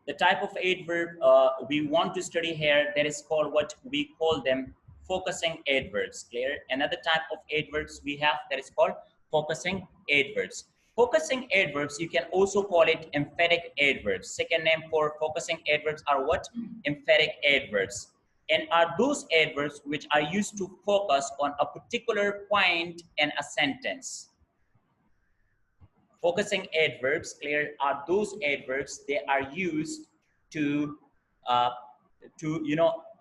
The type of adverb we want to study here, that is called what we call them focusing adverbs. Clear? Another type of adverbs we have that is called focusing adverbs. Focusing adverbs, you can also call it emphatic adverbs. Second name for focusing adverbs are what? Emphatic adverbs. And are those adverbs which are used to focus on a particular point in a sentence. Focusing adverbs, clear, are those adverbs they are used to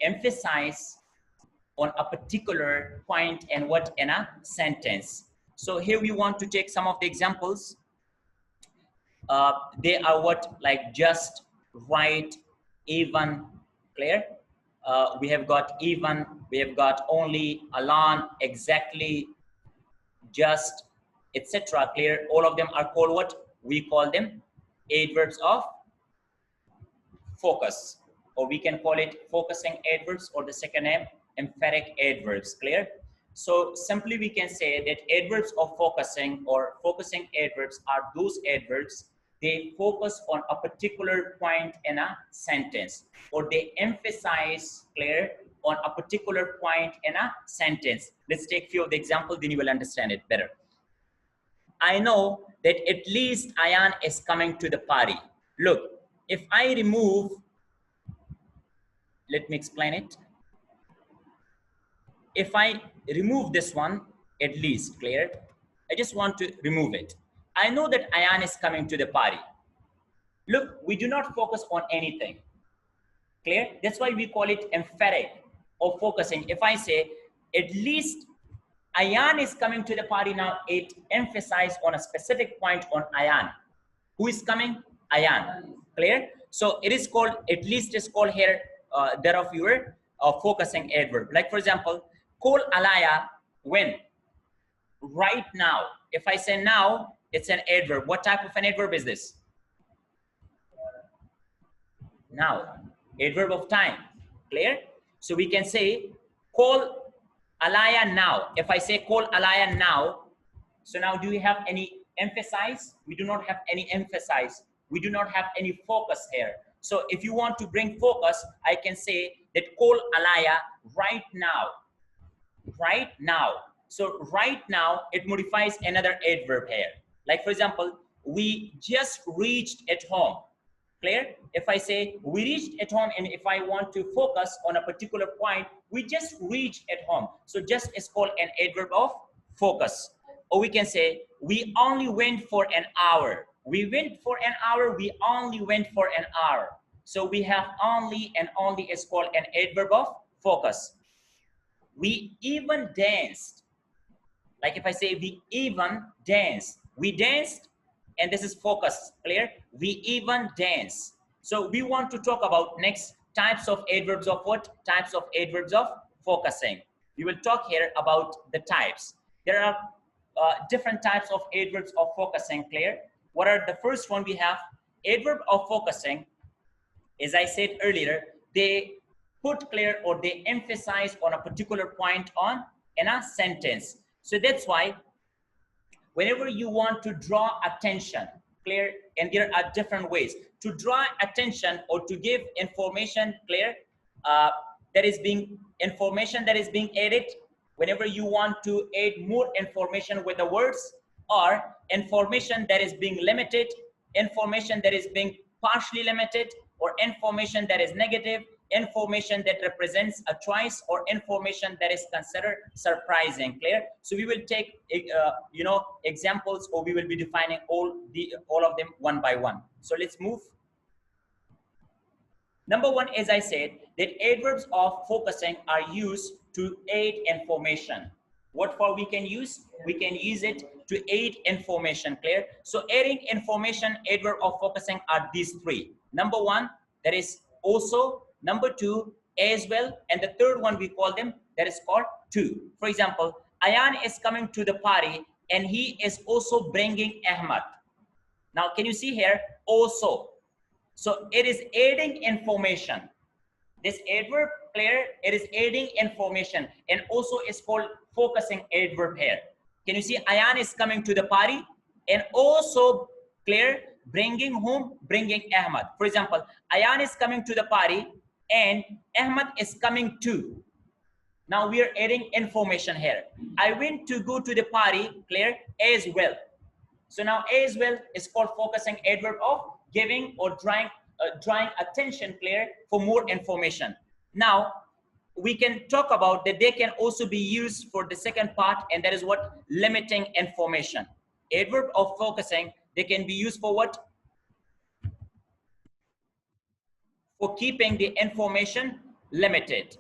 emphasize on a particular point and what in a sentence. So here we want to take some of the examples. They are what, like just, right, even. Clear? We have got even, we have got only, alone, exactly, just, etc. Clear? All of them are called what? We call them adverbs of focus, or we can call it focusing adverbs, or the second name emphatic adverbs. Clear? So simply we can say that adverbs of focusing or focusing adverbs are those adverbs they focus on a particular point in a sentence, or they emphasize, clear, on a particular point in a sentence. Let's take a few of the examples, then you will understand it better. I know that at least Ayan is coming to the party. Look, if I remove, let me explain it. If I remove this one, at least, clear? I just want to remove it. I know that Ayan is coming to the party. Look, we do not focus on anything. Clear? That's why we call it emphatic or focusing. If I say, at least Ayan is coming to the party now, it emphasizes on a specific point on Ayan. Who is coming? Ayan. Clear? So it is called, at least is called here, thereof your focusing adverb. Like for example, call Alaya when? Right now. If I say now, it's an adverb. What type of an adverb is this? Now. Adverb of time. Clear? So we can say, call Alaya now. If I say call Alaya now, so now do we have any emphasize? We do not have any emphasize. We do not have any focus here. So if you want to bring focus, I can say that call Alaya right now. Right now. So right now, it modifies another adverb here. Like for example, we just reached at home. Clear? If I say we reached at home, and if I want to focus on a particular point, we just reached at home. So just is called an adverb of focus. Or we can say we only went for an hour. We went for an hour. We only went for an hour. So we have only, and only is called an adverb of focus. We even danced. Like if I say we even danced, we danced, and this is focus. Clear? We even dance. So we want to talk about next types of adverbs of what? Types of adverbs of focusing. We will talk here about the types. There are different types of adverbs of focusing. Clear? What are the first one we have? Adverb of focusing, as I said earlier, they put, clear, or they emphasize on a particular point on in a sentence. So that's why whenever you want to draw attention, clear, and there are different ways to draw attention or to give information, clear, that is being information that is being added. Whenever you want to add more information with the words, or information that is being limited, information that is being partially limited, or information that is negative, information that represents a choice, or information that is considered surprising. Clear? So we will take examples, or we will be defining all of them one by one. So let's move. Number one, as I said, that adverbs of focusing are used to aid information. What for we can use? We can use it to aid information. Clear? So aiding information, adverb of focusing are these three. Number one, that is also. Number two, as well. And the third one, we call them, that is called to. For example, Ayan is coming to the party, and he is also bringing Ahmad. Now, can you see here? Also. So it is aiding information. This adverb, clear, it is aiding information, and also is called focusing adverb here. Can you see? Ayan is coming to the party, and also, clear, bringing whom? Bringing Ahmad. For example, Ayan is coming to the party and Ahmad is coming too. Now we are adding information here. I went to go to the party, clear, as well. So now as well is called focusing adverb of giving or drawing attention, clear, for more information. Now we can talk about that they can also be used for the second part, and that is what? Limiting information. Adverb of focusing, they can be used for what? For keeping the information limited.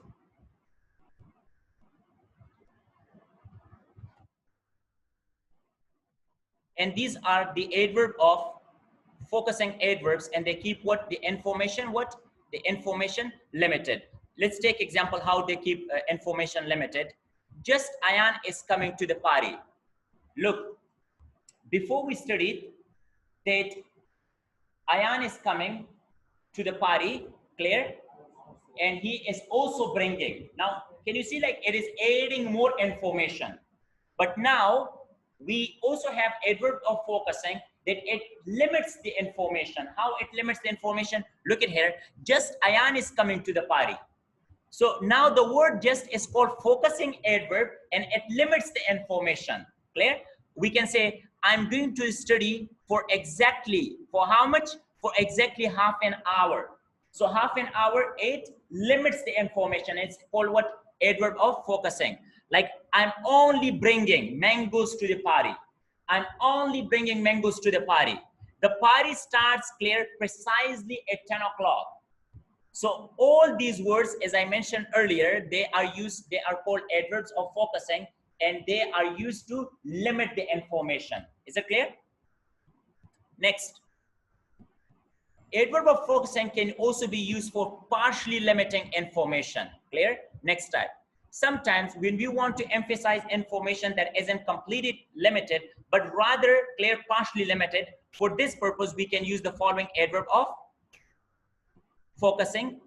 And these are the adverb of focusing adverbs, and they keep what? The information, what? The information limited. Let's take example how they keep information limited. Just Ayan is coming to the party. Look, before we studied that Ayan is coming to the party, clear, and he is also bringing. Now, can you see like it is adding more information? But now we also have adverb of focusing that it limits the information. How it limits the information? Look at here. Just Ayan is coming to the party. So now the word just is called focusing adverb and it limits the information. Clear? We can say, I'm going to study for exactly, for how much? For exactly half an hour. So half an hour, it limits the information. It's called what? Adverb of focusing. Like, I'm only bringing mangoes to the party. I'm only bringing mangoes to the party. The party starts, clear, precisely at 10 o'clock. So all these words, as I mentioned earlier, they are called adverbs of focusing, and they are used to limit the information. Is it clear? Next. Adverb of focusing can also be used for partially limiting information. Clear? Next type. Sometimes when we want to emphasize information that isn't completely limited, but rather clear, partially limited, for this purpose, we can use the following adverb of focusing.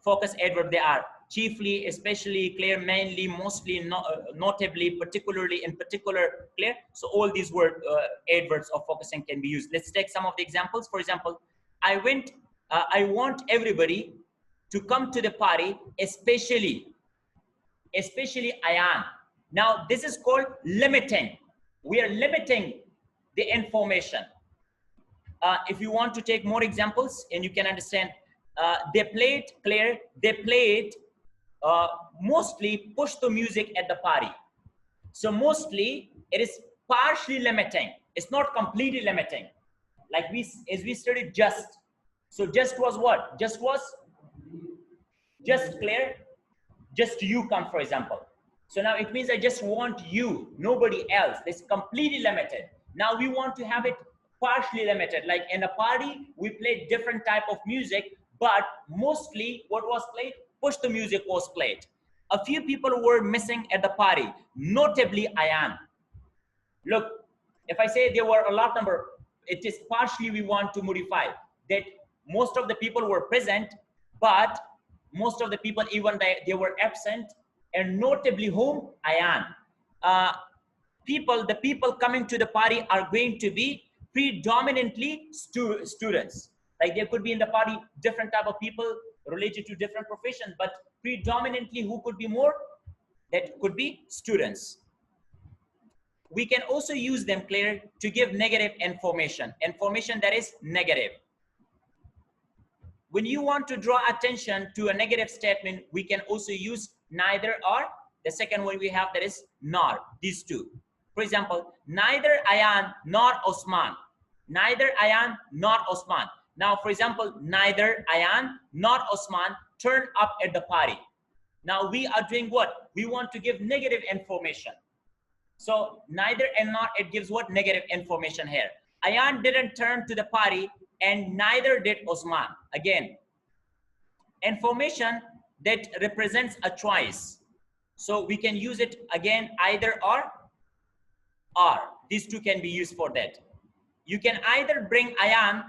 Focus adverb, they are chiefly, especially, clear, mainly, mostly, notably, particularly, in particular, clear. So all these adverbs of focusing can be used. Let's take some of the examples. For example, I want everybody to come to the party, especially Ayan. Now this is called limiting. We are limiting the information. If you want to take more examples and you can understand, they played, clear, they played mostly push the music at the party. So mostly it is partially limiting. It's not completely limiting. Like as we studied just. So just was what? Just was just, clear, just you come, for example. So now it means I just want you, nobody else. It's completely limited. Now we want to have it partially limited. Like in a party, we played different type of music, but mostly what was played? Push the music was played. A few people were missing at the party, notably Ayan. Look, if I say there were a large number, it is partially we want to modify that most of the people were present, but most of the people, even they were absent, and notably whom? Ayan. The people coming to the party are going to be predominantly students. Like there could be in the party different type of people related to different professions, but predominantly who could be more? That could be students. We can also use them, clear, to give negative information that is negative. When you want to draw attention to a negative statement, we can also use neither or. The second one we have, that is nor, these two. For example, neither Ayan nor Osman. Neither Ayan nor Osman. Now, for example, neither Ayan nor Osman turn up at the party. Now we are doing what? We want to give negative information. So neither and nor, it gives what? Negative information here. Ayan didn't turn to the party and neither did Osman. Again, information that represents a choice. So we can use it again, either or. These two can be used for that. You can either bring Ayan.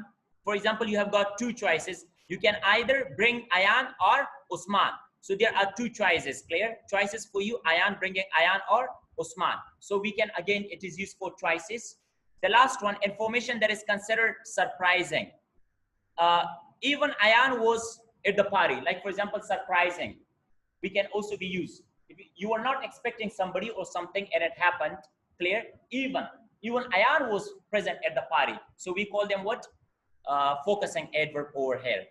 For example, you have got two choices. You can either bring Ayan or Osman. So there are two choices, clear? Choices for you, Ayan, bringing Ayan or Osman. So we can, again, it is used for choices. The last one, information that is considered surprising. Even Ayan was at the party. Like for example, surprising. We can also be used. If you are not expecting somebody or something and it happened, clear? Even Ayan was present at the party. So we call them what? Focusing adverb over here.